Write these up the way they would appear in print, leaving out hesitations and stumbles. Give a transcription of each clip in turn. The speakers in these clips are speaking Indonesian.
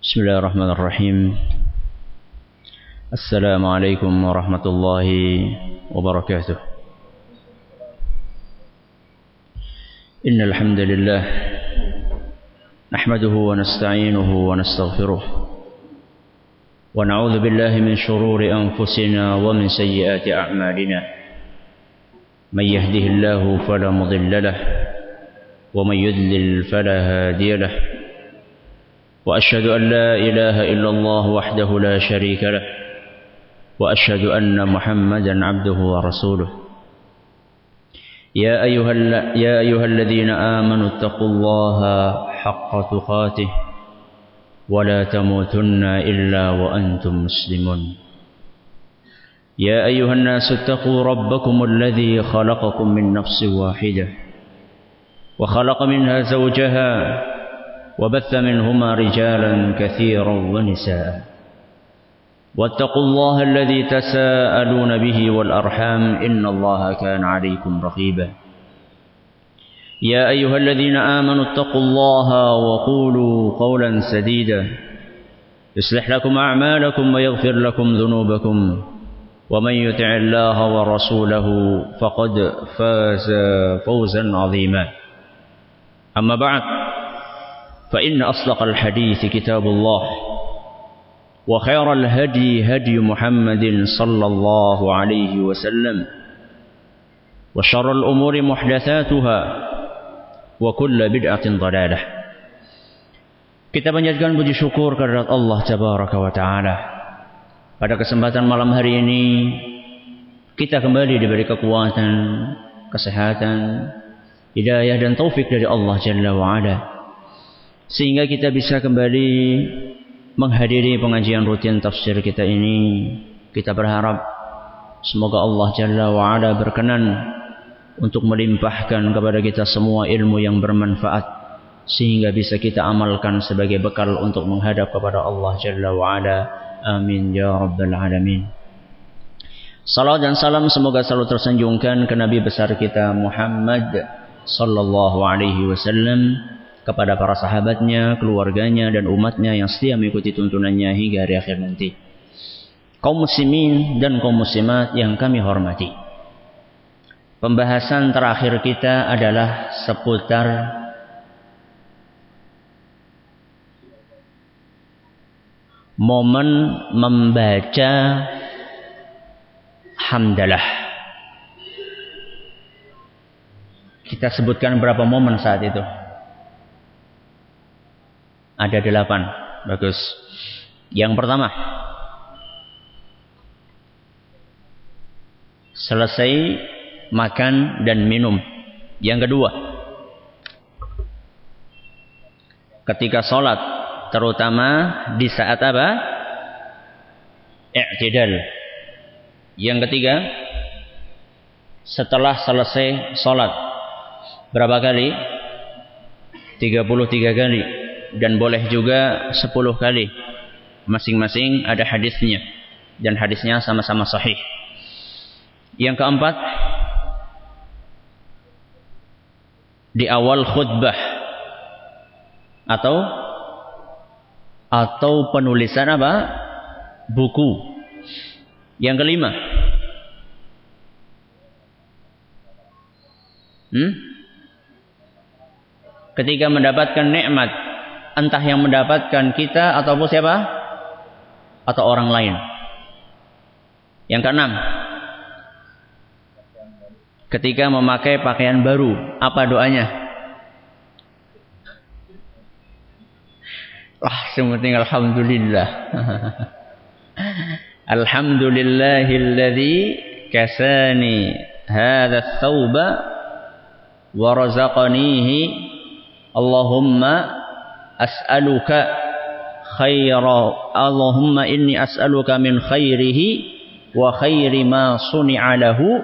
بسم الله الرحمن الرحيم. السلام عليكم ورحمة الله وبركاته. إن الحمد لله نحمده ونستعينه ونستغفره ونعوذ بالله من شرور أنفسنا ومن سيئات أعمالنا. من يهده الله فلا مضل له ومن يضلل فلا هادي له. وأشهد أن لا إله إلا الله وحده لا شريك له وأشهد أن محمدا عبده ورسوله. يا أيها الذين آمنوا اتقوا الله حق تقاته ولا تموتن إلا وأنتم مسلمون. يا أيها الناس اتقوا ربكم الذي خلقكم من نفس واحدة وخلق منها زوجها وبث منهما رجالا كثيرا ونساء. واتقوا الله الذي تساءلون به والأرحام إن الله كان عليكم رقيبا. يا أيها الذين آمنوا اتقوا الله وقولوا قولا سديدا يصلح لكم أعمالكم ويغفر لكم ذنوبكم ومن يطع الله ورسوله فقد فاز فوزا عظيما. أما بعد فإن أصدق الحديث كتاب الله وخير الهدي هدي محمد صلى الله عليه وسلم وشر الأمور محدثاتها وكل بدعة ضلالة. Kita panjatkan puji syukur kehadirat Allah Tabaraka wa Ta'ala. Pada kesempatan malam hari ini kita kembali diberi kekuatan, kesehatan, hidayah dan taufik dari Allah Jalla wa Ala, sehingga kita bisa kembali menghadiri pengajian rutin tafsir kita ini. Kita berharap semoga Allah Jalla wa Ala berkenan untuk melimpahkan kepada kita semua ilmu yang bermanfaat, sehingga bisa kita amalkan sebagai bekal untuk menghadap kepada Allah Jalla wa Ala. Amin ya rabbal alamin. Salam dan salam semoga selalu tersanjungkan ke Nabi besar kita Muhammad sallallahu alaihi wasallam, kepada para sahabatnya, keluarganya, dan umatnya yang setia mengikuti tuntunannya hingga hari akhir nanti. Kaum muslimin dan kaum muslimat yang kami hormati, pembahasan terakhir kita adalah seputar momen membaca hamdalah. Kita sebutkan berapa momen saat itu? Ada 8. Bagus. Yang pertama, selesai makan dan minum. Yang kedua, ketika sholat, terutama di saat apa? I'tidal. Yang ketiga, setelah selesai sholat. Berapa kali? 33 kali. Dan boleh juga 10 kali. Masing-masing ada hadisnya, dan hadisnya sama-sama sahih. Yang keempat, di awal khutbah atau penulisan apa? Buku. Yang kelima, ketika mendapatkan nikmat, entah yang mendapatkan kita ataupun siapa? Atau orang lain. Yang keenam, ketika memakai pakaian baru, apa doanya? Sementing alhamdulillah. Alhamdulillahilladzi kasani hadha ats-tsauba wa razaqanihi. Allahumma as'aluka Allahumma inni as'aluka min khairihi wa khairi ma suni'a lahu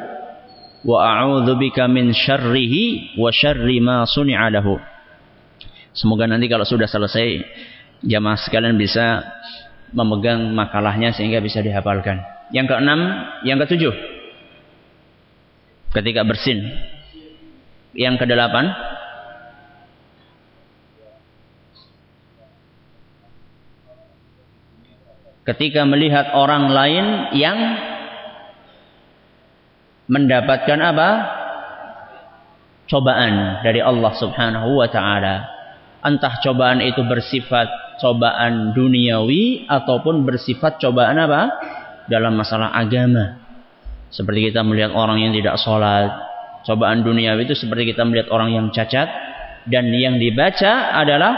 wa a'udzu bika min syarrihi wa syarri ma suni'a lahu. Semoga nanti kalau sudah selesai jamaah sekalian bisa memegang makalahnya sehingga bisa dihafalkan. Yang keenam, yang ketujuh, ketika bersin. Yang kedelapan, ketika melihat orang lain yang mendapatkan apa? Cobaan dari Allah Subhanahu wa taala. Entah cobaan itu bersifat cobaan duniawi ataupun bersifat cobaan apa? Dalam masalah agama. Seperti kita melihat orang yang tidak sholat. Cobaan duniawi itu seperti kita melihat orang yang cacat. Dan yang dibaca adalah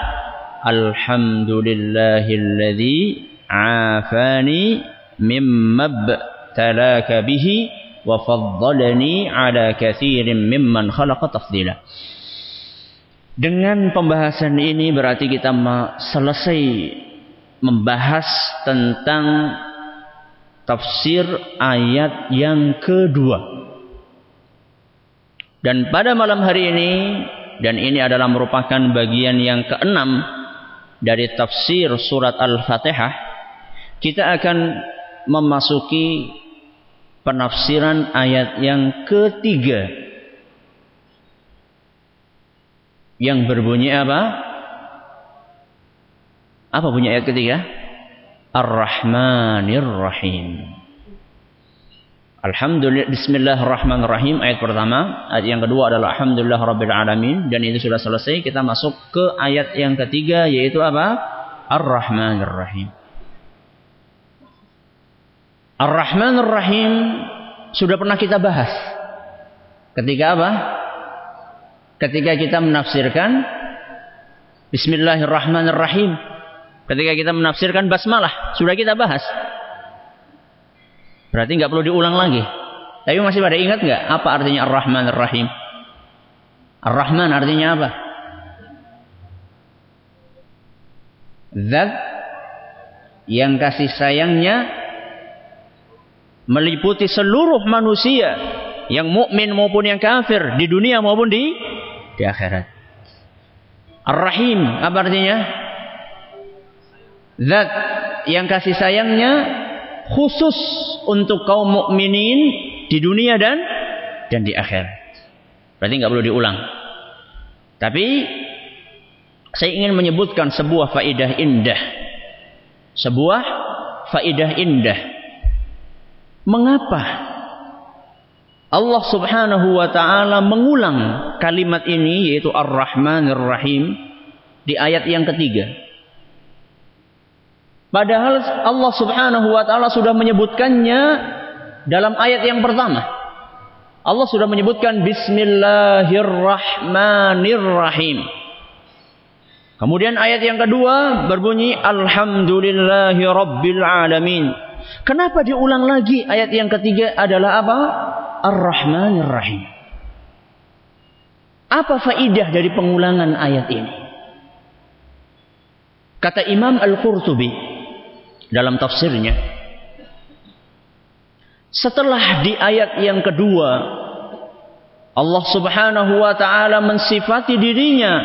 Alhamdulillahilladzi afani mimma btalaka bihi wa faddalani ala katsirin mimman khalaqa tafdila. Dengan pembahasan ini berarti kita selesai membahas tentang tafsir ayat yang kedua. Dan pada malam hari ini, dan ini adalah merupakan bagian yang keenam dari tafsir surat Al-Fatihah, kita akan memasuki penafsiran ayat yang ketiga yang berbunyi apa? Apa bunyi ayat ketiga? Ar-Rahmanir Rahim. Alhamdulillah, Bismillahirrahmanirrahim ayat pertama. Ayat yang kedua adalah Alhamdulillah Rabbil Alamin. Dan itu sudah selesai. Kita masuk ke ayat yang ketiga, yaitu apa? Ar-Rahmanir Rahim. Ar-Rahmanir Rahim sudah pernah kita bahas. Ketika apa? Ketika kita menafsirkan Bismillahirrahmanirrahim. Ketika kita menafsirkan basmalah, sudah kita bahas. Berarti nggak perlu diulang lagi. Tapi masih pada ingat nggak apa artinya Ar-Rahmanir Rahim? Ar-Rahman artinya apa? Zat yang kasih sayangnya meliputi seluruh manusia, yang mukmin maupun yang kafir, di dunia maupun di akhirat. Ar-Rahim apa artinya? Zat yang kasih sayangnya khusus untuk kaum mukminin di dunia dan di akhirat. Berarti nggak perlu diulang. Tapi saya ingin menyebutkan sebuah faedah indah. Sebuah faedah indah. Mengapa Allah Subhanahu wa taala mengulang kalimat ini, yaitu Ar-Rahmanir Rahim, di ayat yang ketiga? Padahal Allah Subhanahu wa taala sudah menyebutkannya dalam ayat yang pertama. Allah sudah menyebutkan Bismillahirrahmanirrahim. Kemudian ayat yang kedua berbunyi Alhamdulillahi Rabbil Alamin. Kenapa diulang lagi ayat yang ketiga adalah apa? Ar-Rahmanir Rahim. Apa faedah dari pengulangan ayat ini? Kata Imam Al-Qurtubi dalam tafsirnya, setelah di ayat yang kedua Allah Subhanahu wa taala mensifati dirinya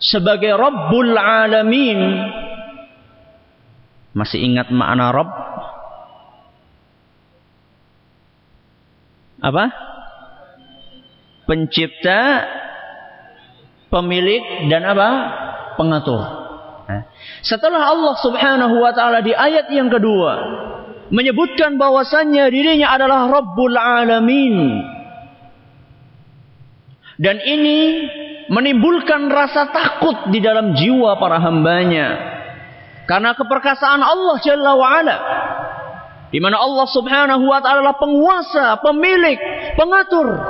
sebagai Rabbul Alamin. Masih ingat makna Rabb? Apa? Pencipta, pemilik, dan apa? Pengatur. Setelah Allah Subhanahu wa taala di ayat yang kedua menyebutkan bahwasannya dirinya adalah Rabbul Alamin, dan ini menimbulkan rasa takut di dalam jiwa para hambanya karena keperkasaan Allah Jalla wa Ala, di mana Allah Subhanahu wa taala adalah penguasa, pemilik, pengatur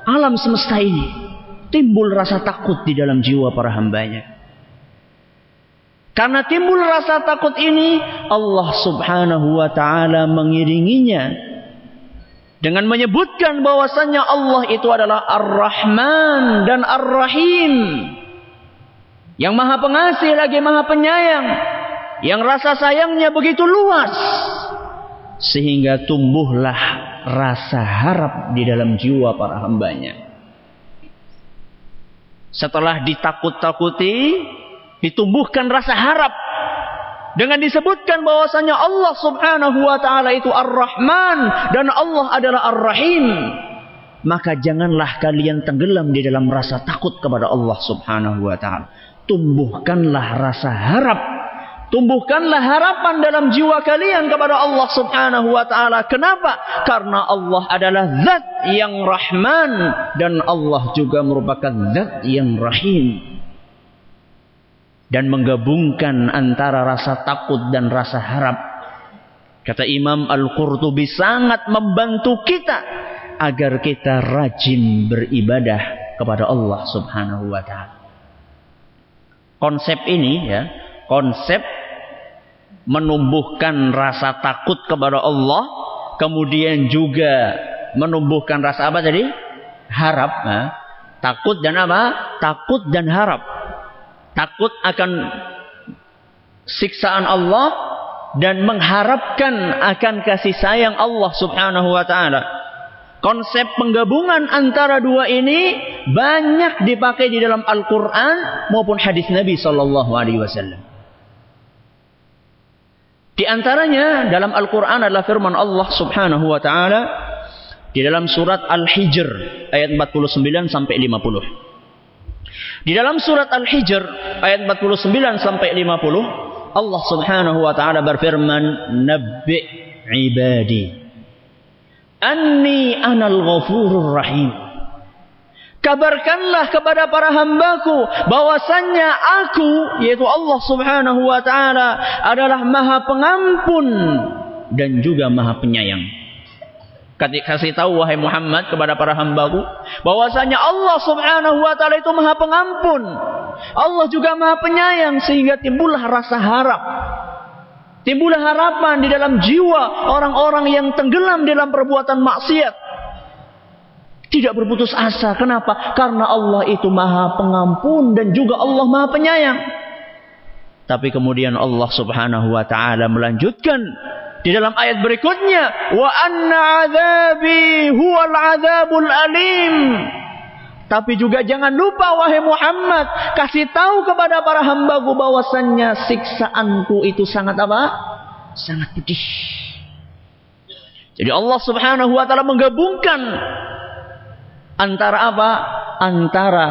alam semesta ini. Timbul rasa takut di dalam jiwa para hambanya. Karena timbul rasa takut ini, Allah Subhanahu wa taala mengiringinya dengan menyebutkan bahwasannya Allah itu adalah Ar-Rahman dan Ar-Rahim, yang Maha Pengasih lagi Maha Penyayang, yang rasa sayangnya begitu luas sehingga tumbuhlah rasa harap di dalam jiwa para hambanya. Setelah ditakut-takuti, ditumbuhkan rasa harap dengan disebutkan bahwasanya Allah Subhanahu wa taala itu Ar-Rahman dan Allah adalah Ar-Rahim. Maka janganlah kalian tenggelam di dalam rasa takut kepada Allah Subhanahu wa taala. Tumbuhkanlah rasa harap, Tumbuhkanlah harapan dalam jiwa kalian kepada Allah Subhanahu wa ta'ala. Kenapa? Karena Allah adalah zat yang Rahman dan Allah juga merupakan zat yang Rahim. Dan menggabungkan antara rasa takut dan rasa harap. Kata Imam Al-Qurtubi, sangat membantu kita agar kita rajin beribadah kepada Allah Subhanahu wa ta'ala. Konsep ini ya, konsep menumbuhkan rasa takut kepada Allah, kemudian juga menumbuhkan rasa apa tadi? Harap. Nah, takut dan apa? Takut dan harap. Takut akan siksaan Allah dan mengharapkan akan kasih sayang Allah Subhanahu wa ta'ala. Konsep penggabungan antara dua ini banyak dipakai di dalam Al-Quran maupun hadis Nabi Sallallahu Alaihi Wasallam. Di antaranya dalam Al-Quran adalah firman Allah Subhanahu wa ta'ala di dalam surat Al-Hijr ayat 49 sampai 50. Di dalam surat Al-Hijr ayat 49 sampai 50, Allah Subhanahu wa ta'ala berfirman, "Nabbi' ibadi anni anal ghafurur rahim." Kabarkanlah kepada para hambaku bahwasannya aku, yaitu Allah Subhanahu wa ta'ala, adalah Maha Pengampun dan juga Maha Penyayang. Kasih tahu wahai Muhammad kepada para hambaku bahwasanya Allah Subhanahu wa ta'ala itu Maha Pengampun. Allah juga Maha Penyayang, sehingga timbullah rasa harap. Timbullah harapan di dalam jiwa orang-orang yang tenggelam dalam perbuatan maksiat. Tidak berputus asa. Kenapa? Karena Allah itu Maha Pengampun dan juga Allah Maha Penyayang. Tapi kemudian Allah Subhanahu wa ta'ala melanjutkan di dalam ayat berikutnya, wa anna adzabi huwal adzabul alim. Tapi juga jangan lupa wahai Muhammad, kasih tahu kepada para hambaku bahwasannya siksaanku itu sangat apa? Sangat pedih. Jadi Allah Subhanahu wa ta'ala menggabungkan antara apa? Antara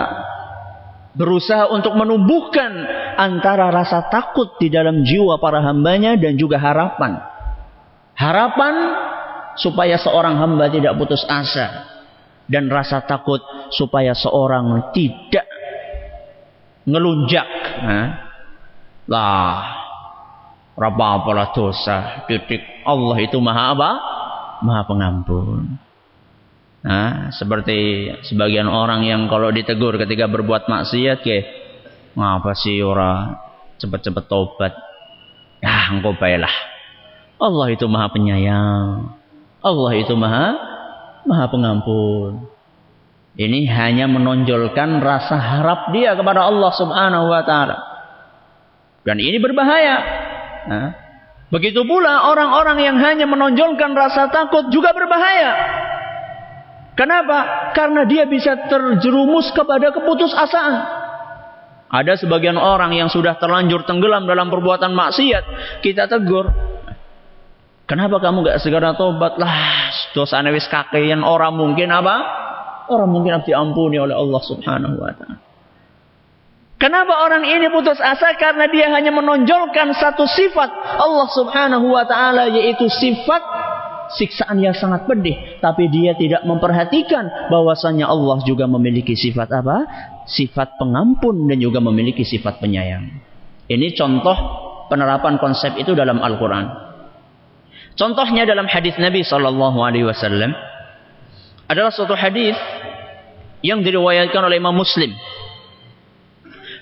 berusaha untuk menumbuhkan antara rasa takut di dalam jiwa para hambanya dan juga harapan. Harapan supaya seorang hamba tidak putus asa. Dan rasa takut supaya seorang tidak ngelunjak. Apa-apalah dosa. Titik. Allah itu Maha apa? Maha Pengampun. Nah, seperti sebagian orang yang kalau ditegur ketika berbuat maksiat, ngapa sih orang cepet-cepet tobat? Engkau baiklah. Allah itu Maha Penyayang. Allah itu Maha Pengampun. Ini hanya menonjolkan rasa harap dia kepada Allah Subhanahu wa ta'ala. Dan ini berbahaya. Begitu pula orang-orang yang hanya menonjolkan rasa takut juga berbahaya. Kenapa? Karena dia bisa terjerumus kepada keputusasaan. Ada sebagian orang yang sudah terlanjur tenggelam dalam perbuatan maksiat, kita tegur, kenapa kamu gak segera tobat? Dosa wis kakean, orang mungkin apa? Orang mungkin diampuni oleh Allah Subhanahu wa ta'ala. Kenapa orang ini putus asa? Karena dia hanya menonjolkan satu sifat Allah Subhanahu wa ta'ala, yaitu sifat siksaan yang sangat pedih. Tapi dia tidak memperhatikan bahwasanya Allah juga memiliki sifat apa? Sifat pengampun dan juga memiliki sifat penyayang. Ini contoh penerapan konsep itu dalam Al-Quran. Contohnya dalam hadis Nabi Sallallahu Alaihi Wasallam adalah suatu hadis yang diriwayatkan oleh Imam Muslim,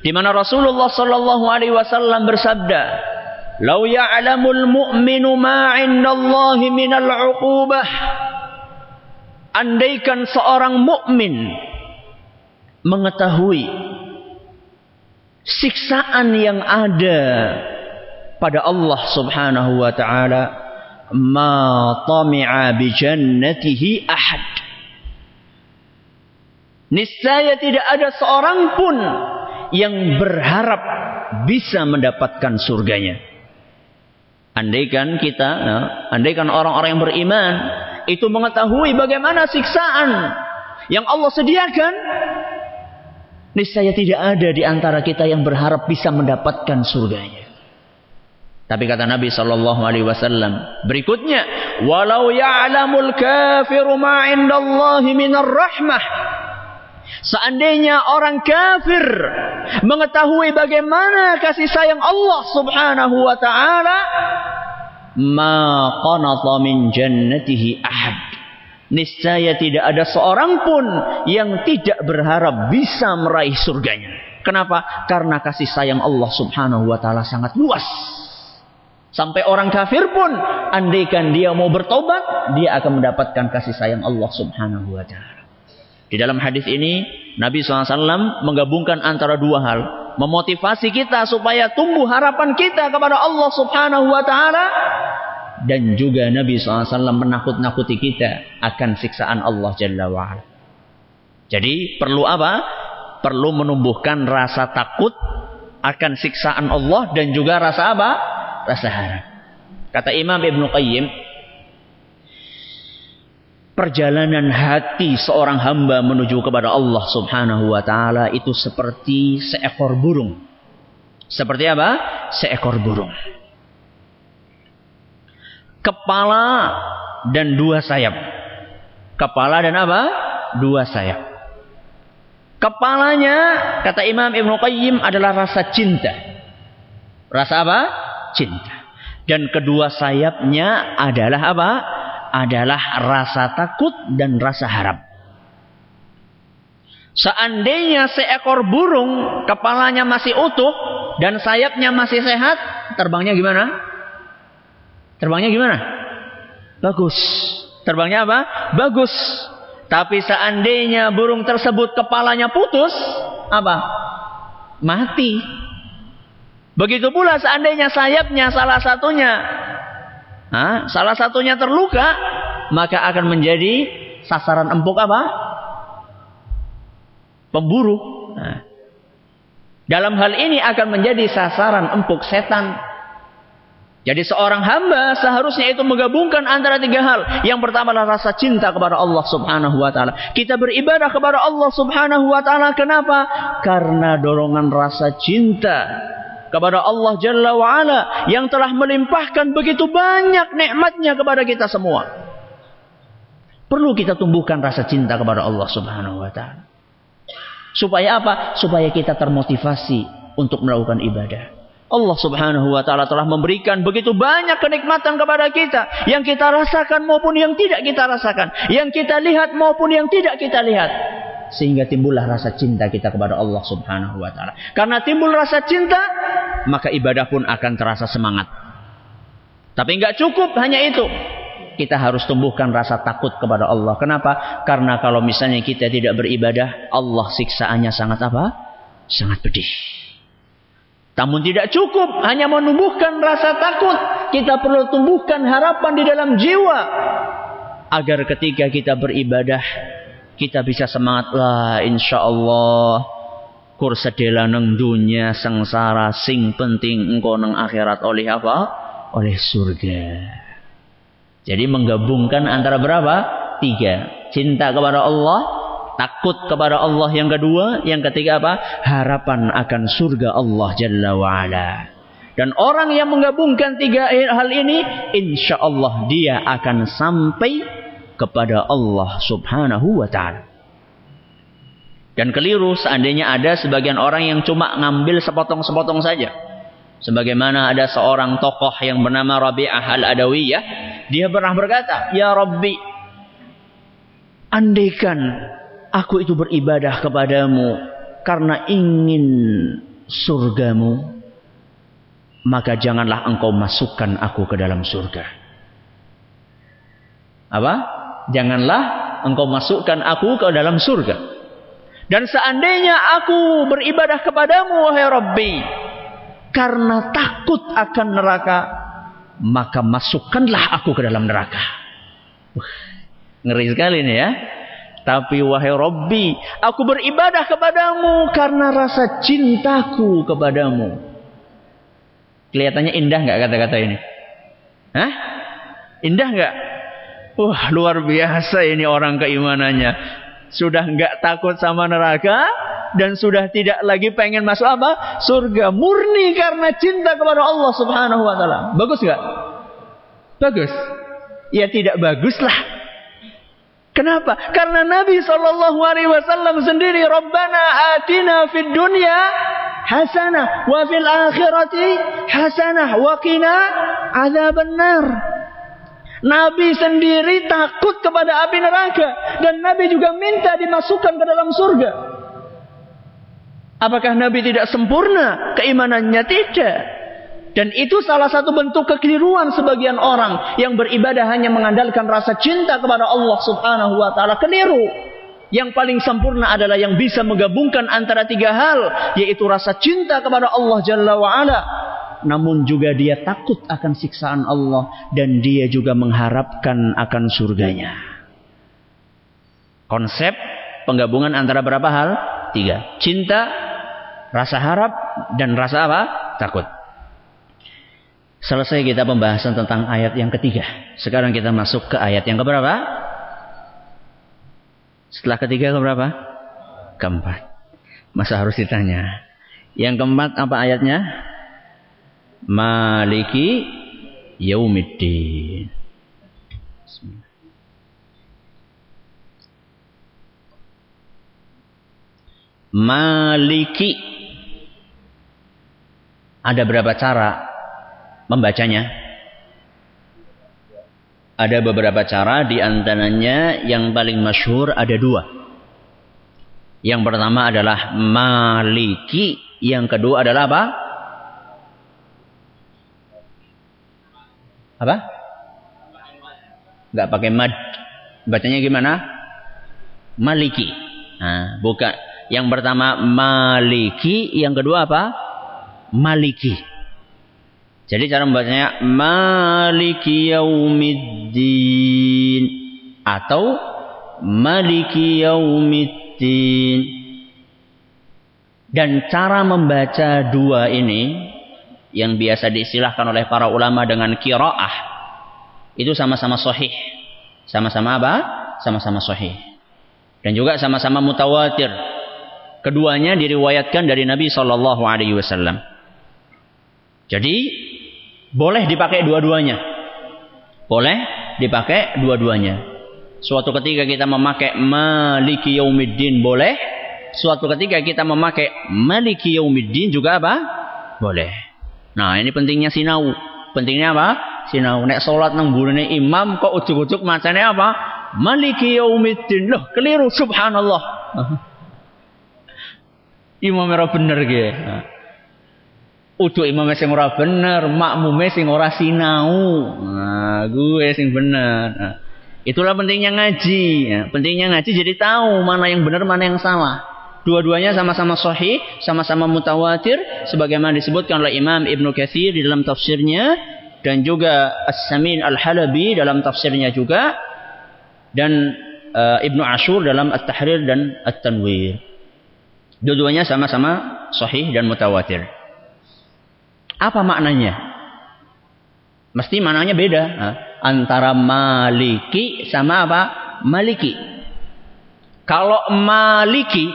di mana Rasulullah Sallallahu Alaihi Wasallam bersabda, "Lau ya'lamul mu'minu ma 'indallahi minal 'uqubah." Andaikan seorang mukmin mengetahui siksaan yang ada pada Allah Subhanahu wa ta'ala, ma tami'a bi jannatihi ahad. Niscaya tidak ada seorang pun yang berharap bisa mendapatkan surganya. Andaikan andaikan orang-orang yang beriman itu mengetahui bagaimana siksaan yang Allah sediakan, niscaya tidak ada di antara kita yang berharap bisa mendapatkan surganya. Tapi kata Nabi sallallahu alaihi wasallam berikutnya, "Walau ya'lamul kafiru ma 'indallahi minar rahmah." Seandainya orang kafir mengetahui bagaimana kasih sayang Allah Subhanahu wa taala, ma qanata min jannatihi ahad. Niscaya tidak ada seorang pun yang tidak berharap bisa meraih surganya. Kenapa? Karena kasih sayang Allah Subhanahu wa taala sangat luas. Sampai orang kafir pun, andaikan dia mau bertobat, dia akan mendapatkan kasih sayang Allah Subhanahu wa taala. Di dalam hadis ini, Nabi SAW menggabungkan antara dua hal. Memotivasi kita supaya tumbuh harapan kita kepada Allah Subhanahu wa taala. Dan juga Nabi SAW menakut-nakuti kita akan siksaan Allah Jalla wa'ala. Jadi perlu apa? Perlu menumbuhkan rasa takut akan siksaan Allah dan juga rasa apa? Rasa harap. Kata Imam Ibnu Qayyim, perjalanan hati seorang hamba menuju kepada Allah Subhanahu wa taala itu seperti seekor burung. Seperti apa? Seekor burung. Kepala dan dua sayap. Kepala dan apa? Dua sayap. Kepalanya, kata Imam Ibnu Qayyim, adalah rasa cinta. Rasa apa? Cinta. Dan kedua sayapnya adalah apa? Adalah rasa takut dan rasa harap. Seandainya seekor burung kepalanya masih utuh dan sayapnya masih sehat, terbangnya gimana? Terbangnya gimana? Bagus. Terbangnya apa? Bagus. Tapi seandainya burung tersebut kepalanya putus, apa? Mati. Begitu pula seandainya sayapnya salah satunya terluka, maka akan menjadi sasaran empuk apa? Pemburu. Dalam hal ini akan menjadi sasaran empuk setan. Jadi seorang hamba seharusnya itu menggabungkan antara tiga hal. Yang pertama adalah rasa cinta kepada Allah Subhanahu wa taala. Kita beribadah kepada Allah Subhanahu wa taala, kenapa? Karena dorongan rasa cinta kepada Allah Jalla wa'ala yang telah melimpahkan begitu banyak nikmatnya kepada kita semua. Perlu kita tumbuhkan rasa cinta kepada Allah Subhanahu wa ta'ala. Supaya apa? Supaya kita termotivasi untuk melakukan ibadah. Allah Subhanahu wa ta'ala telah memberikan begitu banyak kenikmatan kepada kita. Yang kita rasakan maupun yang tidak kita rasakan. Yang kita lihat maupun yang tidak kita lihat. Sehingga timbullah rasa cinta kita kepada Allah Subhanahu wa ta'ala. Karena timbul rasa cinta, maka ibadah pun akan terasa semangat. Tapi enggak cukup hanya itu. Kita harus tumbuhkan rasa takut kepada Allah. Kenapa? Karena kalau misalnya kita tidak beribadah, Allah siksaannya sangat apa? Sangat pedih. Namun tidak cukup hanya menumbuhkan rasa takut. Kita perlu tumbuhkan harapan di dalam jiwa. Agar ketika kita beribadah, kita bisa semangat lah, insya Allah kur sedela neng dunia sengsara, sing penting engkau neng akhirat oleh apa? Oleh surga. Jadi menggabungkan antara berapa? 3. Cinta kepada Allah, takut kepada Allah yang kedua, yang ketiga apa? Harapan akan surga Allah Jalla wa'ala. Dan orang yang menggabungkan 3 hal ini, insya Allah dia akan sampai kepada Allah Subhanahu wa ta'ala. Dan keliru seandainya ada sebagian orang yang cuma ngambil sepotong-sepotong saja. Sebagaimana ada seorang tokoh yang bernama Rabi'ah Al-Adawiyah, dia pernah berkata, "Ya Rabbi, andaikan aku itu beribadah kepadamu karena ingin surgamu, maka janganlah engkau masukkan aku ke dalam surga." Apa? Janganlah engkau masukkan aku ke dalam surga. Dan seandainya aku beribadah kepadamu, wahai Rabbi, karena takut akan neraka, maka masukkanlah aku ke dalam neraka. Ngeri sekali ini ya. Tapi wahai Rabbi, aku beribadah kepadamu karena rasa cintaku kepadamu. Kelihatannya indah nggak kata-kata ini? Hah? Indah nggak? Wah, luar biasa ini orang keimanannya. Sudah nggak takut sama neraka, dan sudah tidak lagi pengen masuk apa? Surga. Murni karena cinta kepada Allah Subhanahu wa taala. Bagus enggak? Bagus. Ya tidak baguslah. Kenapa? Karena Nabi SAW sendiri, Rabbana atina fid dunya hasanah wa fil akhirati hasanah wa qina adzabannar. Nabi sendiri takut kepada api neraka dan Nabi juga minta dimasukkan ke dalam surga. Apakah Nabi tidak sempurna keimanannya? Tidak. Dan itu salah satu bentuk kekeliruan sebagian orang yang beribadah hanya mengandalkan rasa cinta kepada Allah Subhanahu wa taala. Keliru. Yang paling sempurna adalah yang bisa menggabungkan antara tiga hal, yaitu rasa cinta kepada Allah Jalla wa Ala, namun juga dia takut akan siksaan Allah dan dia juga mengharapkan akan surganya. Konsep penggabungan antara berapa hal? Tiga. Cinta, rasa harap, dan rasa apa? Takut. Selesai kita pembahasan tentang ayat yang ketiga. Sekarang kita masuk ke ayat yang keberapa? Setelah ketiga keberapa? Keempat. Masa harus ditanya? Yang keempat apa ayatnya? Maliki yaumiddin. Maliki. Ada berapa cara membacanya? Ada beberapa cara, di antaranya yang paling masyhur ada dua. Yang pertama adalah maliki, yang kedua adalah apa? Apa? Enggak pakai mad. Bacanya gimana? Maliki. Nah, bukan. Yang pertama maliki, yang kedua apa? Maliki. Jadi cara membacanya Maliki yaumiddin atau Maliki yaumiddin. Dan cara membaca dua ini yang biasa diistilahkan oleh para ulama dengan qiraah itu sama-sama sahih. Sama-sama apa? Sama-sama sahih. Dan juga sama-sama mutawatir. Keduanya diriwayatkan dari Nabi sallallahu alaihi wasallam. Jadi boleh dipakai dua-duanya. Boleh dipakai dua-duanya. Suatu ketika kita memakai Maliki yaumiddin boleh. Suatu ketika kita memakai Maliki yaumiddin juga apa? Boleh. Nah, ini pentingnya sinau. Pentingnya apa? Sinau. Nek salat nang burine imam kok ujuk-ujuk macane apa? Maliki yaumiddin. Loh, keliru, subhanallah. Imam ora bener ge. Ujuk imam sing ora bener, makmume sing ora sinau. Nah, gue sing bener. Nah, itulah pentingnya ngaji. Ya, pentingnya ngaji jadi tahu mana yang benar, mana yang salah. Dua-duanya sama-sama sahih, sama-sama mutawatir, sebagaimana disebutkan oleh Imam Ibnu Katsir di dalam tafsirnya, dan juga As-Samin Al-Halabi dalam tafsirnya juga, dan Ibnu Ashur dalam At-Tahrir dan At-Tanwir. Dua-duanya sama-sama sahih dan mutawatir. Apa maknanya? Mesti maknanya beda. Antara maliki sama apa? Maliki. Kalau maliki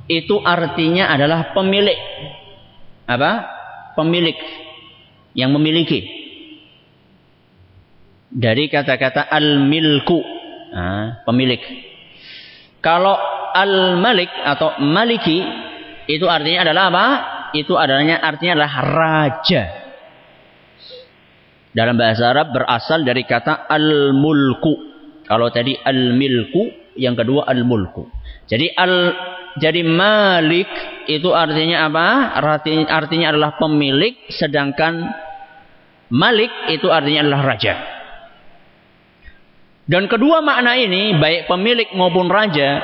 itu artinya adalah pemilik. Apa? Pemilik. Yang memiliki. Dari kata-kata al-milku. Pemilik. Kalau al-malik atau maliki itu artinya adalah apa? Itu artinya adalah raja. Dalam bahasa Arab berasal dari kata al-mulku. Kalau tadi al-milku, yang kedua al-mulku. Jadi malik itu artinya apa? Artinya adalah pemilik, sedangkan malik itu artinya adalah raja. Dan kedua makna ini, baik pemilik maupun raja,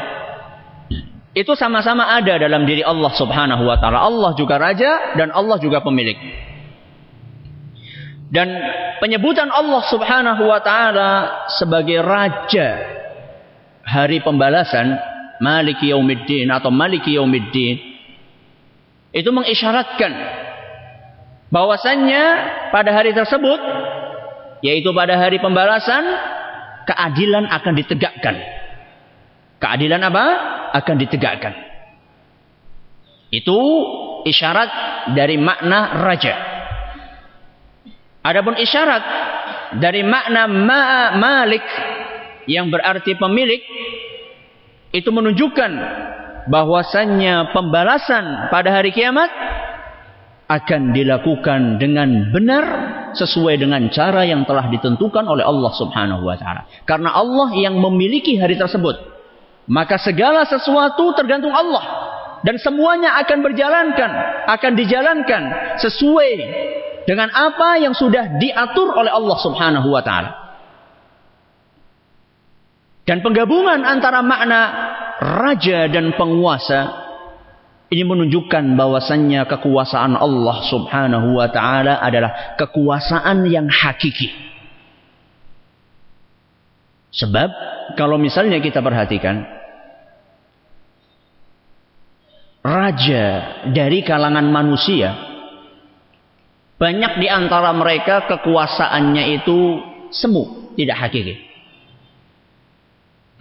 itu sama-sama ada dalam diri Allah Subhanahu wa taala. Allah juga raja dan Allah juga pemilik. Dan penyebutan Allah Subhanahu wa taala sebagai raja hari pembalasan, Maliki yaumiddin atau Maliki yaumiddin, itu mengisyaratkan bahwasannya pada hari tersebut, yaitu pada hari pembalasan, keadilan akan ditegakkan. Keadilan apa? Akan ditegakkan. Itu isyarat dari makna raja. Adapun isyarat dari makna malik yang berarti pemilik, itu menunjukkan bahwasannya pembalasan pada hari kiamat akan dilakukan dengan benar sesuai dengan cara yang telah ditentukan oleh Allah Subhanahu wa taala. Karena Allah yang memiliki hari tersebut, maka segala sesuatu tergantung Allah dan semuanya akan dijalankan sesuai dengan apa yang sudah diatur oleh Allah Subhanahu wa taala. Dan penggabungan antara makna raja dan penguasa ini menunjukkan bahwasannya kekuasaan Allah Subhanahu wa taala adalah kekuasaan yang hakiki. Sebab kalau misalnya kita perhatikan, raja dari kalangan manusia, banyak di antara mereka kekuasaannya itu semu, tidak hakiki.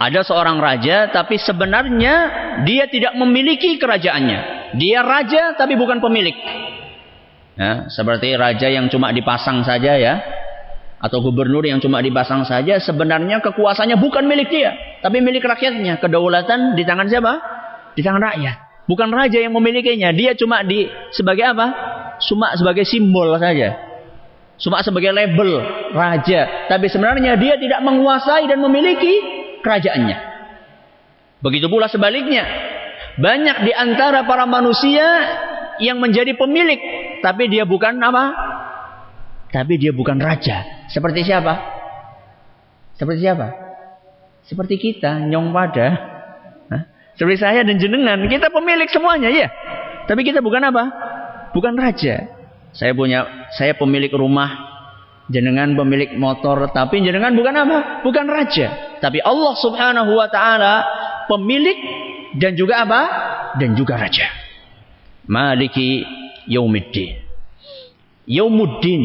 Ada seorang raja tapi sebenarnya dia tidak memiliki kerajaannya. Dia raja tapi bukan pemilik. Ya, seperti raja yang cuma dipasang saja ya, atau gubernur yang cuma dipasang saja, sebenarnya kekuasaannya bukan milik dia, tapi milik rakyatnya. Kedaulatan di tangan siapa? Di tangan rakyat. Bukan raja yang memilikinya. Dia cuma sebagai apa? Cuma sebagai simbol saja. Cuma sebagai label raja. Tapi sebenarnya dia tidak menguasai dan memiliki kerajaannya. Begitu pula sebaliknya. Banyak di antara para manusia yang menjadi pemilik, tapi dia bukan apa? Tapi dia bukan raja. Seperti siapa? Seperti siapa? Seperti kita, nyong pada. Seperti saya dan jenengan, kita pemilik semuanya, ya. Tapi kita bukan apa? Bukan raja. Saya pemilik rumah, jenengan pemilik motor, tapi jenengan bukan apa? Bukan raja. Tapi Allah Subhanahu wa taala pemilik dan juga apa? Dan juga raja. Maliki yaumiddin. Yaumuddin.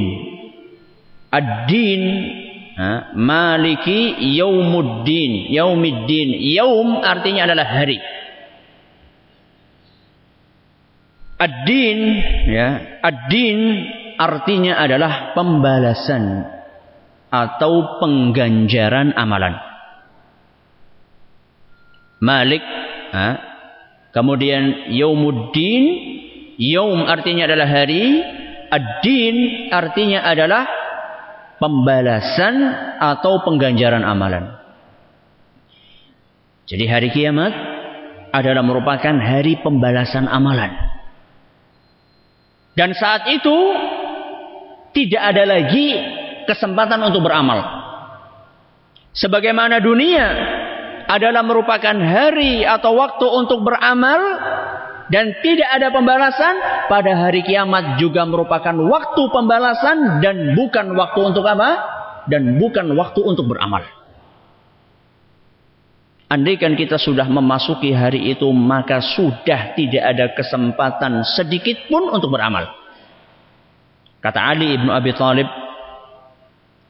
Ad-din, maliki yaumuddin. Yaumiddin. Yaum artinya adalah hari. Ad-din, ya. Ad-din artinya adalah pembalasan atau pengganjaran amalan. Malik, kemudian yaumuddin, yaum artinya adalah hari, ad-din artinya adalah pembalasan atau pengganjaran amalan. Jadi hari kiamat adalah merupakan hari pembalasan amalan. Dan saat itu tidak ada lagi kesempatan untuk beramal. Sebagaimana dunia adalah merupakan hari atau waktu untuk beramal dan tidak ada pembalasan, pada hari kiamat juga merupakan waktu pembalasan dan bukan waktu untuk apa? Dan bukan waktu untuk beramal. Andaikan kita sudah memasuki hari itu, maka sudah tidak ada kesempatan sedikit pun untuk beramal. Kata Ali ibn Abi Thalib,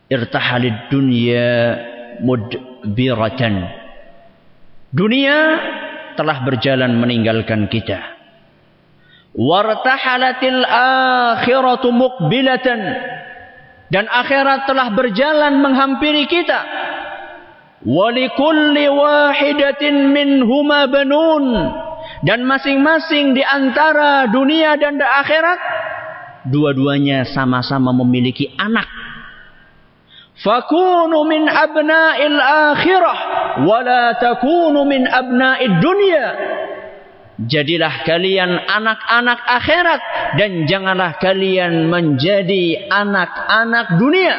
irtahalid dunya mudbiratan. Dunia telah berjalan meninggalkan kita. Wartahalatil akhiratu muqbilatan. Dan akhirat telah berjalan menghampiri kita. Walikulli wahidatin minhuma banun. Dan masing-masing di antara dunia dan akhirat, dua-duanya sama-sama memiliki anak. Fakunu min abna'il akhirah wala takunu min abna'id dunya. Jadilah kalian anak-anak akhirat dan janganlah kalian menjadi anak-anak dunia.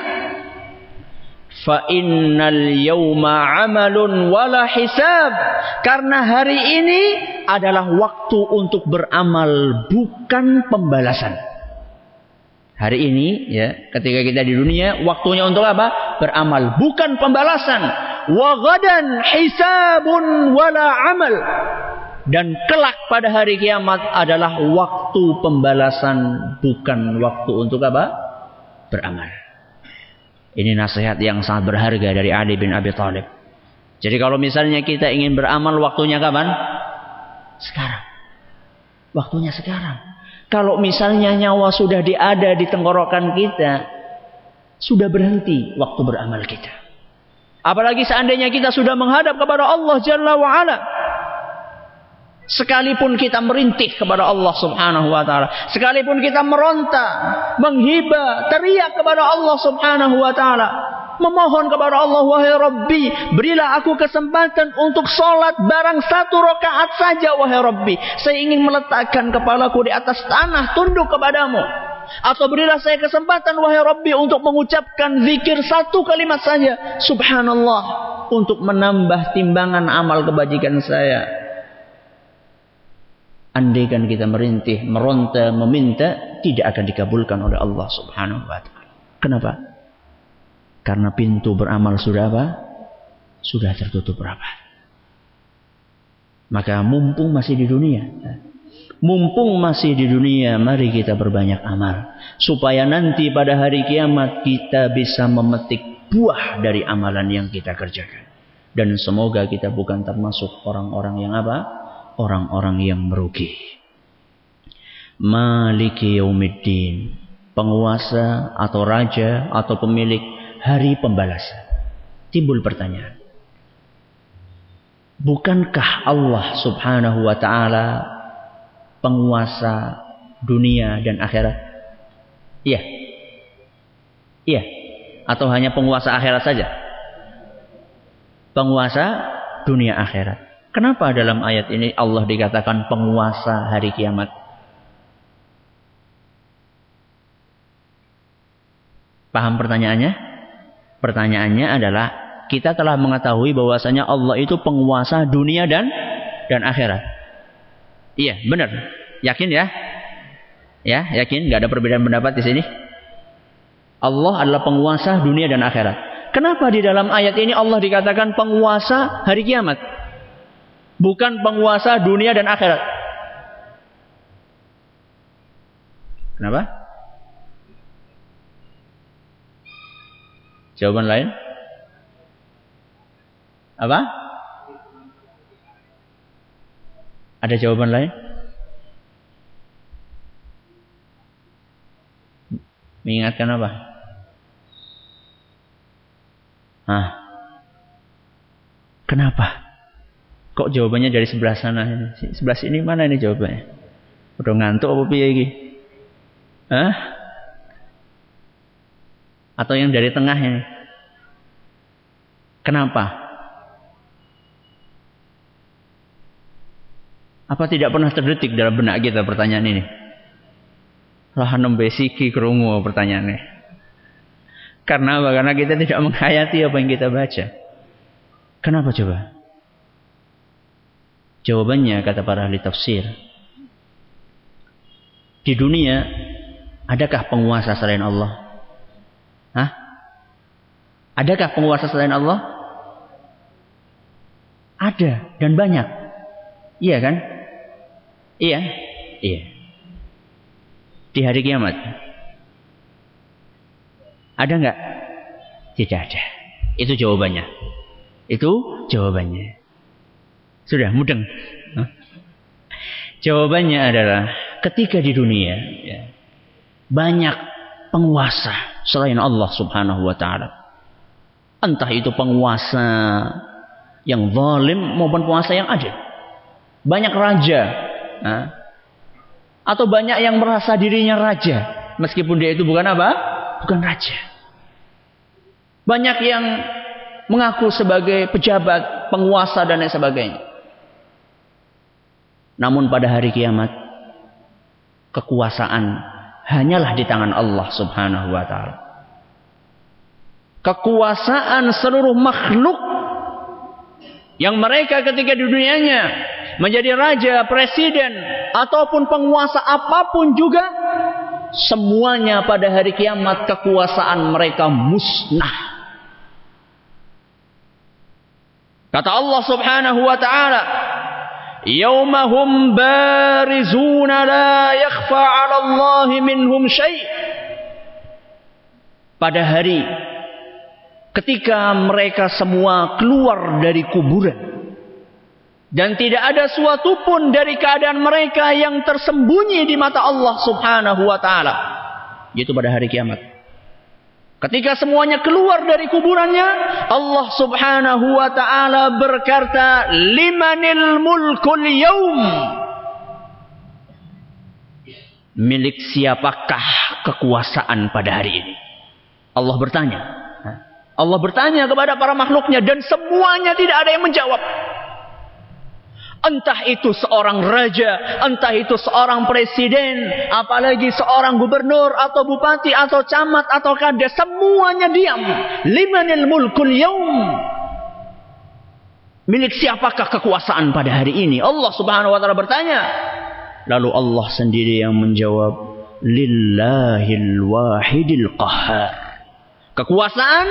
Fa innal yawma 'amalun wala hisab. Karena hari ini adalah waktu untuk beramal, bukan pembalasan. Hari ini, ya, ketika kita di dunia, waktunya untuk apa? Beramal, bukan pembalasan. Wa ghadan hisabun wala amal. Dan kelak pada hari kiamat adalah waktu pembalasan, bukan waktu untuk apa? Beramal. Ini nasihat yang sangat berharga dari Ali bin Abi Thalib. Jadi kalau misalnya kita ingin beramal, waktunya kapan? Sekarang. Waktunya sekarang. Kalau misalnya nyawa sudah ada di tenggorokan kita, sudah berhenti waktu beramal kita. Apalagi seandainya kita sudah menghadap kepada Allah Jalla wa'ala. Sekalipun kita merintih kepada Allah Subhanahu wa ta'ala, sekalipun kita meronta, menghibah, teriak kepada Allah Subhanahu wa ta'ala, memohon kepada Allah, wahai Rabbi, berilah aku kesempatan untuk sholat barang 1 rakaat saja, wahai Rabbi. Saya ingin meletakkan kepalaku di atas tanah, tunduk kepadamu. Atau berilah saya kesempatan, wahai Rabbi, untuk mengucapkan zikir 1 kalimat saja, subhanallah, untuk menambah timbangan amal kebajikan saya. Andaikan kita merintih, meronta, meminta, tidak akan dikabulkan oleh Allah Subhanahu wa ta'ala. Kenapa? Karena pintu beramal sudah apa? Sudah tertutup rapat. Maka mumpung masih di dunia, mari kita berbanyak amal. Supaya nanti pada hari kiamat kita bisa memetik buah dari amalan yang kita kerjakan. Dan semoga kita bukan termasuk orang-orang yang apa? Orang-orang yang merugi. Maliki yaumiddin, penguasa atau raja atau pemilik hari pembalasan. Timbul pertanyaan, bukankah Allah Subhanahu wa ta'ala penguasa dunia dan akhirat? Iya. Iya. Atau hanya penguasa akhirat saja? Penguasa dunia akhirat. Kenapa dalam ayat ini Allah dikatakan penguasa hari kiamat? Paham pertanyaannya? Pertanyaannya adalah kita telah mengetahui bahwasanya Allah itu penguasa dunia dan akhirat. Iya, benar. Yakin ya? Ya, yakin? Gak ada perbedaan pendapat di sini? Allah adalah penguasa dunia dan akhirat. Kenapa di dalam ayat ini Allah dikatakan penguasa hari kiamat? Bukan penguasa dunia dan akhirat. Kenapa? Jawaban lain? Apa? Ada jawaban lain? Mengingatkan apa? Kenapa? Kok jawabannya dari sebelah sana? Sebelah sini mana ini jawabannya? Udah ngantuk apa piye iki? Atau yang dari tengah ini? Kenapa? Apa tidak pernah terdetik dalam benak kita pertanyaan ini? Lah nembe siki krungu pertanyaannya. Karena apa? Karena kita tidak menghayati apa yang kita baca. Kenapa coba? Jawabannya kata para ahli tafsir, di dunia adakah penguasa selain Allah? Adakah penguasa selain Allah? Ada dan banyak. Iya kan? Iya. Di hari kiamat ada enggak? Tidak ada. Itu jawabannya. Sudah mudeng. Jawabannya adalah ketika di dunia banyak penguasa selain Allah Subhanahu wa ta'ala. Entah itu penguasa yang zalim maupun penguasa yang adil. Banyak raja. Atau banyak yang merasa dirinya raja. Meskipun dia itu bukan apa? Bukan raja. Banyak yang mengaku sebagai pejabat, penguasa dan lain sebagainya. Namun pada hari kiamat, kekuasaan hanyalah di tangan Allah Subhanahu wa ta'ala. Kekuasaan seluruh makhluk yang mereka ketika di dunianya menjadi raja, presiden ataupun penguasa apapun juga, semuanya pada hari kiamat kekuasaan mereka musnah. Kata Allah Subhanahu wa ta'ala, yaumahum barizuna la yakhfa 'ala Allah minhum syai'. Pada hari ketika mereka semua keluar dari kuburan, Dan tidak ada suatu pun dari keadaan mereka yang tersembunyi di mata Allah subhanahu wa ta'ala. Yaitu pada hari kiamat. Ketika semuanya keluar dari kuburannya, Allah subhanahu wa ta'ala berkata, limanil mulkul yaum. Milik siapakah kekuasaan pada hari ini? Allah bertanya. Allah bertanya kepada para makhluknya dan semuanya tidak ada yang menjawab. Entah itu seorang raja, entah itu seorang presiden, apalagi seorang gubernur atau bupati atau camat atau kades, semuanya diam. Limanil mulkul yaum. Milik siapakah kekuasaan pada hari ini? Allah subhanahu wa ta'ala bertanya. Lalu Allah sendiri yang menjawab, lillahil wahidil qahhar. Kekuasaan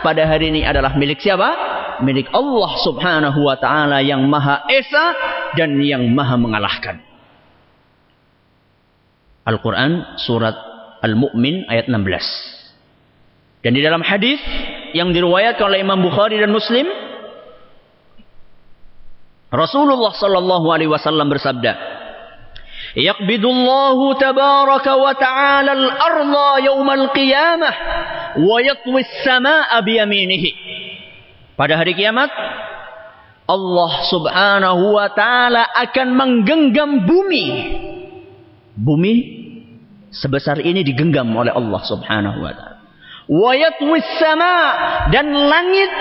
pada hari ini adalah milik siapa? Milik Allah subhanahu wa ta'ala yang maha esa dan yang maha mengalahkan. Al-Quran surat Al-Mu'min ayat 16. Dan di dalam hadis yang diriwayatkan oleh Imam Bukhari dan Muslim, Rasulullah sallallahu alaihi wasallam bersabda, Yaqbidullahu tabaraka wa ta'ala al-arda yawmal qiyamah wa yatwi as-samaa'a biyaminihi. Pada hari kiamat, Allah subhanahu wa ta'ala akan menggenggam bumi. Bumi sebesar ini digenggam oleh Allah subhanahu wa ta'ala. Wa yatwi as-samaa', dan langit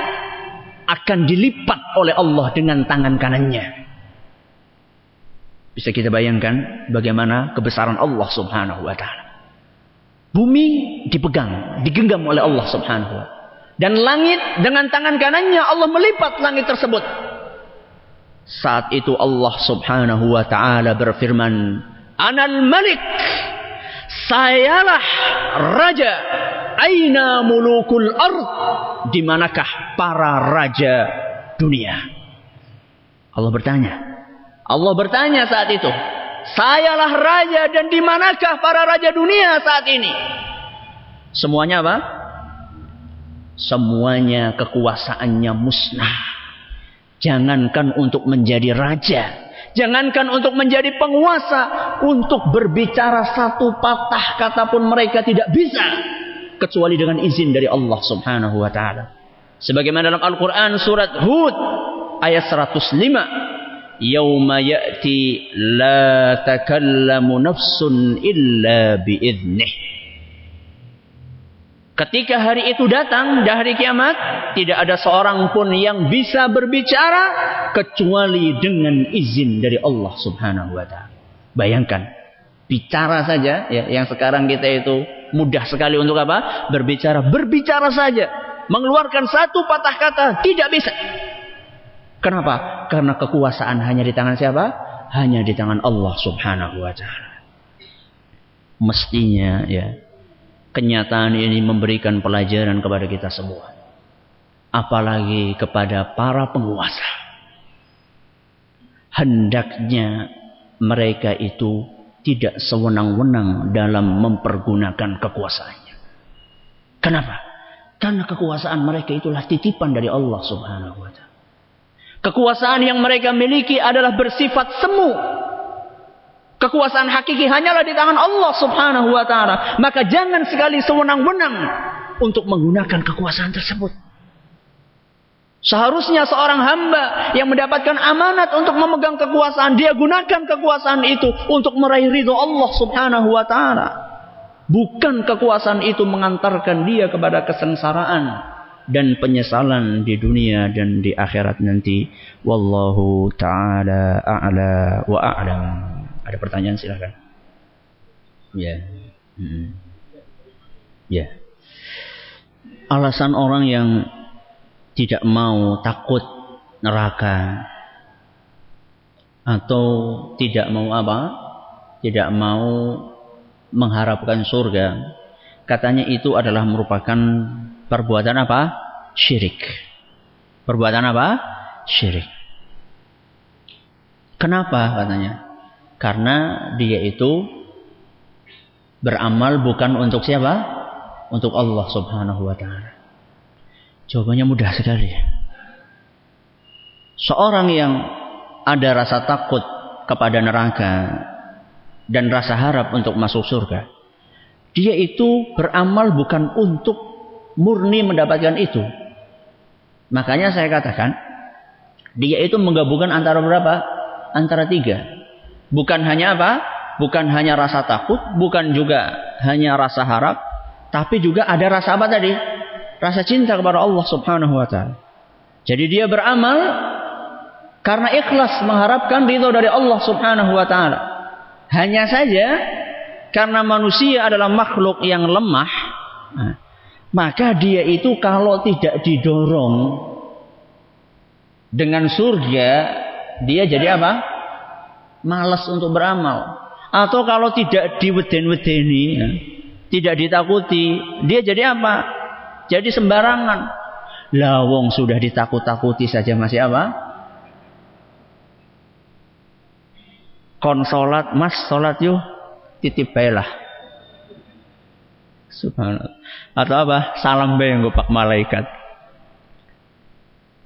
akan dilipat oleh Allah dengan tangan kanannya. Bisa kita bayangkan bagaimana kebesaran Allah subhanahu wa ta'ala. Bumi dipegang, digenggam oleh Allah subhanahu wa ta'ala. Dan langit dengan tangan kanannya Allah melipat langit tersebut. Saat itu Allah subhanahu wa ta'ala berfirman, Anal Malik, sayalah Raja. Aina mulukul ard, dimanakah para raja dunia? Allah bertanya saat itu, sayalah raja dan dimanakah para raja dunia saat ini? Semuanya apa? Semuanya kekuasaannya musnah. Jangankan untuk menjadi raja, jangankan untuk menjadi penguasa, untuk berbicara satu patah kata pun mereka tidak bisa, kecuali dengan izin dari Allah subhanahu wa ta'ala. Sebagaimana dalam Al-Quran surat Hud ayat 105. Yauma ya'ti la takallamu nafsun illa bi'idnih. Ketika hari itu datang, di hari kiamat, tidak ada seorang pun yang bisa berbicara kecuali dengan izin dari Allah subhanahu wa ta'ala. Bayangkan, bicara saja, ya, yang sekarang kita itu mudah sekali untuk apa? Berbicara saja, mengeluarkan satu patah kata tidak bisa. Kenapa? Karena kekuasaan hanya di tangan siapa? Hanya di tangan Allah subhanahu wa ta'ala. Mestinya ya, kenyataan ini memberikan pelajaran kepada kita semua. Apalagi kepada para penguasa. Hendaknya mereka itu tidak sewenang-wenang dalam mempergunakan kekuasaannya. Kenapa? Karena kekuasaan mereka itulah titipan dari Allah subhanahu wa ta'ala. Kekuasaan yang mereka miliki adalah bersifat semu. Kekuasaan hakiki hanyalah di tangan Allah subhanahu wa ta'ala. Maka jangan sekali sewenang-wenang untuk menggunakan kekuasaan tersebut. Seharusnya seorang hamba yang mendapatkan amanat untuk memegang kekuasaan, dia gunakan kekuasaan itu untuk meraih ridho Allah subhanahu wa ta'ala. Bukan kekuasaan itu mengantarkan dia kepada kesengsaraan dan penyesalan di dunia dan di akhirat nanti. Wallahu ta'ala a'la wa a'lam. Ada pertanyaan silakan. Ya. Ya. Alasan orang yang tidak mau takut neraka atau tidak mau apa? Tidak mau mengharapkan surga, katanya itu adalah merupakan perbuatan apa? Syirik. Perbuatan apa? Syirik. Kenapa katanya? Karena dia itu beramal bukan untuk siapa? Untuk Allah subhanahu wa ta'ala. Jawabannya mudah sekali. Seorang yang ada rasa takut kepada neraka dan rasa harap untuk masuk surga, dia itu beramal bukan untuk murni mendapatkan itu. Makanya saya katakan, dia itu menggabungkan antara berapa? Antara 3. Bukan hanya apa? Bukan hanya rasa takut, bukan juga hanya rasa harap, tapi juga ada rasa apa tadi? Rasa cinta kepada Allah Subhanahu wa taala. Jadi dia beramal karena ikhlas mengharapkan ridho dari Allah Subhanahu wa taala. Hanya saja karena manusia adalah makhluk yang lemah, maka dia itu kalau tidak didorong dengan surga, dia jadi apa? Malas untuk beramal. Atau kalau tidak diweden-wedeni, tidak ditakuti, dia jadi apa? Jadi sembarangan. Lah wong sudah ditakut-takuti saja masih apa? Kon salat, Mas salat yuk, titip baelah. Subhanallah. Atau apa? Salam bae nggo pak malaikat.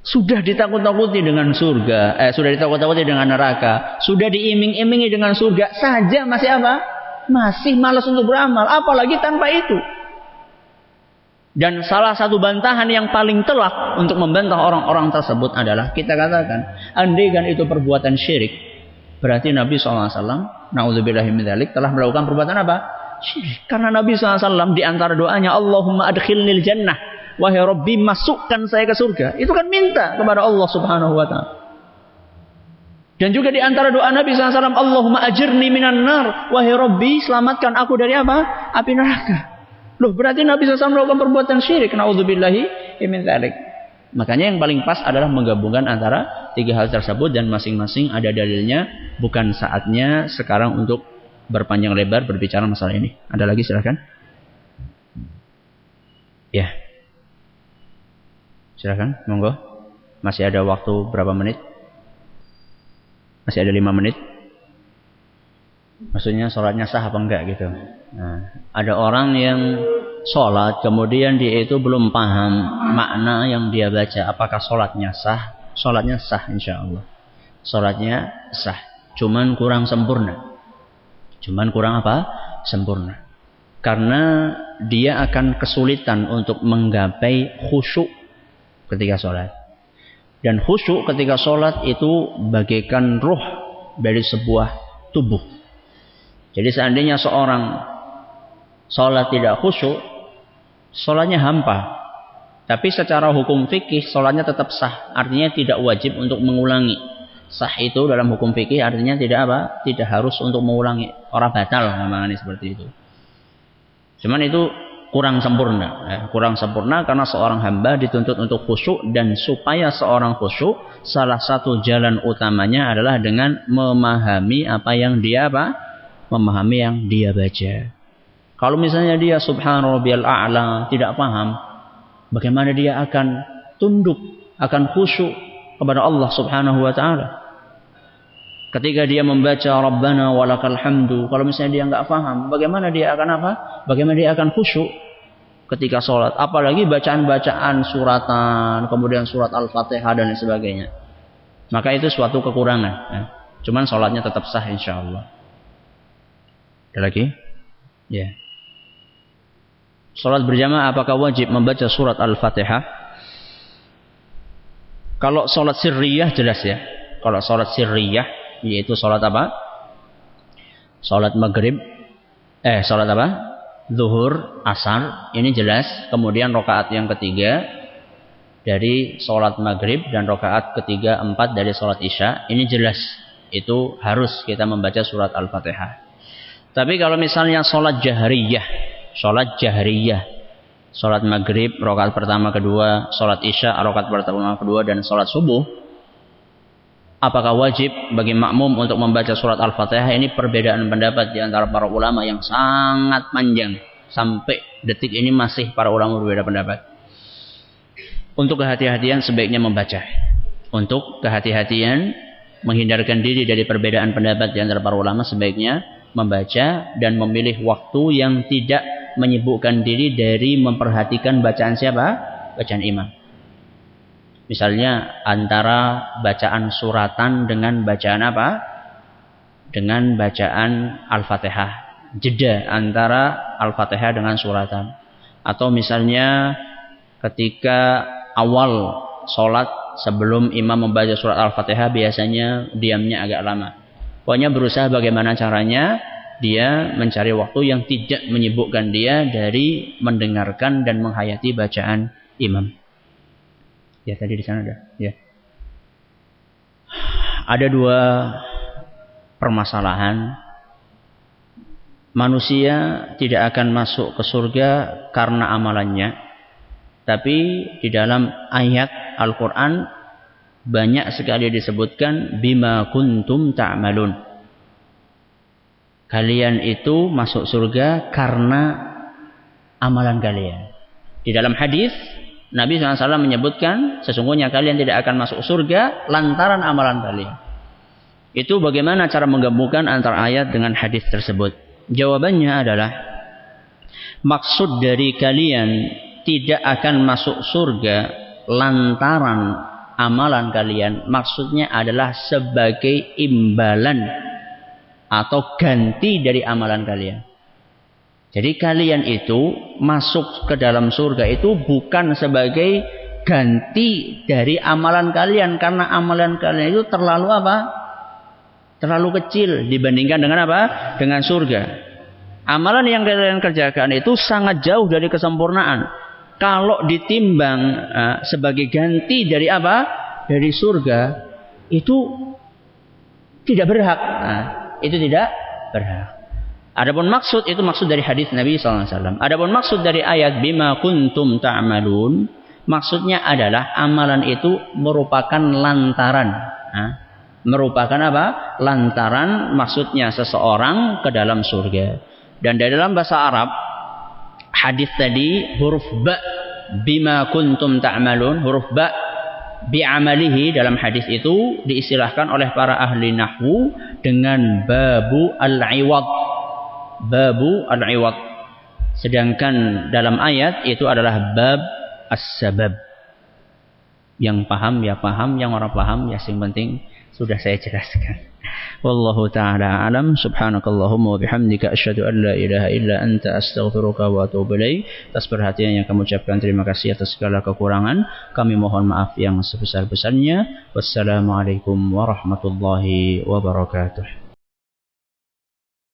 Sudah ditakut-takuti dengan surga, sudah ditakut-takuti dengan neraka, sudah diiming-imingi dengan surga saja masih apa? Masih malas untuk beramal, apalagi tanpa itu. Dan salah satu bantahan yang paling telak untuk membantah orang-orang tersebut adalah kita katakan, andaikan itu perbuatan syirik, berarti Nabi SAW, na'udzubillahi min dzalik, telah melakukan perbuatan apa? Syirik. Karena Nabi SAW di antara doanya, Allahumma adkhilnil jannah, wahai Rabbi masukkan saya ke surga. Itu kan minta kepada Allah Subhanahu wa taala. Dan juga di antara doa Nabi SAW, Allahumma ajirni minan nar, wahai Rabbi selamatkan aku dari apa? Api neraka. Loh, berarti Nabi SAW melakukan perbuatan syirik. Na'udzubillahi min dzalik. Makanya yang paling pas adalah menggabungkan antara 3 hal tersebut, dan masing-masing ada dalilnya. Bukan saatnya sekarang untuk berpanjang lebar berbicara masalah ini. Ada lagi silakan. Ya. Silakan, monggo. Masih ada waktu berapa menit? Masih ada 5 menit. Maksudnya sholatnya sah apa enggak gitu. Nah, ada orang yang sholat kemudian dia itu belum paham makna yang dia baca. Apakah sholatnya sah? Sholatnya sah insya Allah. Sholatnya sah. Cuman kurang sempurna. Cuman kurang apa? Sempurna. Karena dia akan kesulitan untuk menggapai khusyuk ketika sholat. Dan khusyuk ketika sholat itu bagaikan ruh dari sebuah tubuh. Jadi seandainya seorang sholat tidak khusyuk, sholatnya hampa. Tapi secara hukum fikih sholatnya tetap sah. Artinya tidak wajib untuk mengulangi. Sah itu dalam hukum fikih artinya tidak apa? Tidak harus untuk mengulangi. Orang batal namanya seperti itu. Cuman itu kurang sempurna, kurang sempurna karena seorang hamba dituntut untuk khusyuk, dan supaya seorang khusyuk salah satu jalan utamanya adalah dengan memahami apa yang dia memahami yang dia baca. Kalau misalnya dia subhanarabbiyal a'la tidak paham, bagaimana dia akan tunduk, akan khusyuk kepada Allah Subhanahu wa taala? Ketika dia membaca Rabbana walakal hamdu, kalau misalnya dia enggak paham, bagaimana dia akan apa? Bagaimana dia akan khusyuk ketika sholat? Apalagi bacaan-bacaan suratan, kemudian surat Al-Fatihah dan lain sebagainya. Maka itu suatu kekurangan. Cuman sholatnya tetap sah insyaallah. Ada lagi? Ya. Sholat berjamaah apakah wajib membaca surat Al-Fatihah? Kalau sholat sirriyah jelas ya. Kalau sholat sirriyah, yaitu sholat apa? Sholat maghrib. Sholat apa? Zuhur, asar. Ini jelas. Kemudian rakaat yang ketiga dari sholat maghrib dan rakaat ketiga 4 dari sholat isya. Ini jelas. Itu harus kita membaca surat Al-Fatihah. Tapi kalau misalnya sholat jahriyah, sholat maghrib rakaat pertama kedua, sholat isya rakaat pertama kedua, dan sholat subuh, apakah wajib bagi makmum untuk membaca surat Al-Fatihah? Ini perbedaan pendapat di antara para ulama yang sangat panjang. Sampai detik ini masih para ulama berbeda pendapat. Untuk kehati-hatian sebaiknya membaca. Untuk kehati-hatian menghindarkan diri dari perbedaan pendapat di antara para ulama, sebaiknya membaca dan memilih waktu yang tidak menyibukkan diri dari memperhatikan bacaan siapa? Bacaan imam. Misalnya antara bacaan suratan dengan bacaan apa? Dengan bacaan Al-Fatihah. Jeda antara Al-Fatihah dengan suratan. Atau misalnya ketika awal sholat sebelum imam membaca surat Al-Fatihah biasanya diamnya agak lama. Pokoknya berusaha bagaimana caranya dia mencari waktu yang tidak menyibukkan dia dari mendengarkan dan menghayati bacaan imam. Ya tadi di sana ada. Ya. Ada dua permasalahan. Manusia tidak akan masuk ke surga karena amalannya. Tapi di dalam ayat Al-Quran banyak sekali disebutkan bima kuntum ta'malun. Kalian itu masuk surga karena amalan kalian. Di dalam hadis Nabi SAW menyebutkan sesungguhnya kalian tidak akan masuk surga lantaran amalan kalian. Itu bagaimana cara menggabungkan antara ayat dengan hadis tersebut? Jawabannya adalah maksud dari kalian tidak akan masuk surga lantaran amalan kalian. Maksudnya adalah sebagai imbalan atau ganti dari amalan kalian. Jadi kalian itu masuk ke dalam surga itu bukan sebagai ganti dari amalan kalian. Karena amalan kalian itu terlalu apa? Terlalu kecil dibandingkan dengan apa? Dengan surga. Amalan yang kalian kerjakan itu sangat jauh dari kesempurnaan. Kalau ditimbang sebagai ganti dari apa? Dari surga, itu tidak berhak. Itu tidak berhak. Adapun maksud itu maksud dari hadis Nabi SAW. Adapun maksud dari ayat bima kuntum ta'malun, maksudnya adalah amalan itu merupakan lantaran. Merupakan apa? Lantaran maksudnya seseorang ke dalam surga. Dan dari dalam bahasa Arab, hadis tadi huruf ba bima kuntum ta'malun, huruf ba bi'amalihi dalam hadis itu diistilahkan oleh para ahli nahwu dengan babu al-iwad. Babu al-iwad. Sedangkan dalam ayat itu adalah bab as-sabab. Yang paham ya paham, yang orang paham ya yang penting sudah saya jelaskan. Wallahu ta'ala alam. Subhanakallahumma wa bihamdika asyhadu an la ilaha illa anta astaghfiruka wa atubu ilaik. Atas perhatian yang kamu ucapkan terima kasih, atas segala kekurangan kami mohon maaf yang sebesar-besarnya. Wassalamualaikum warahmatullahi wabarakatuh.